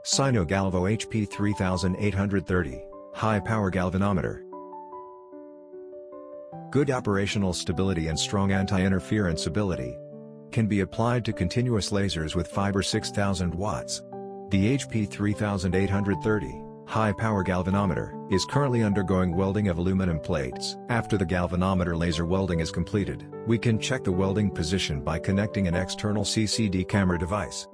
Sino Galvo HP 3830, High Power Galvanometer. Good operational stability and strong anti-interference ability. Can be applied to continuous lasers with fiber 6000 watts. The HP 3830, High Power Galvanometer, is currently undergoing welding of aluminum plates. After the galvanometer laser welding is completed, we can check the welding position by connecting an external CCD camera device.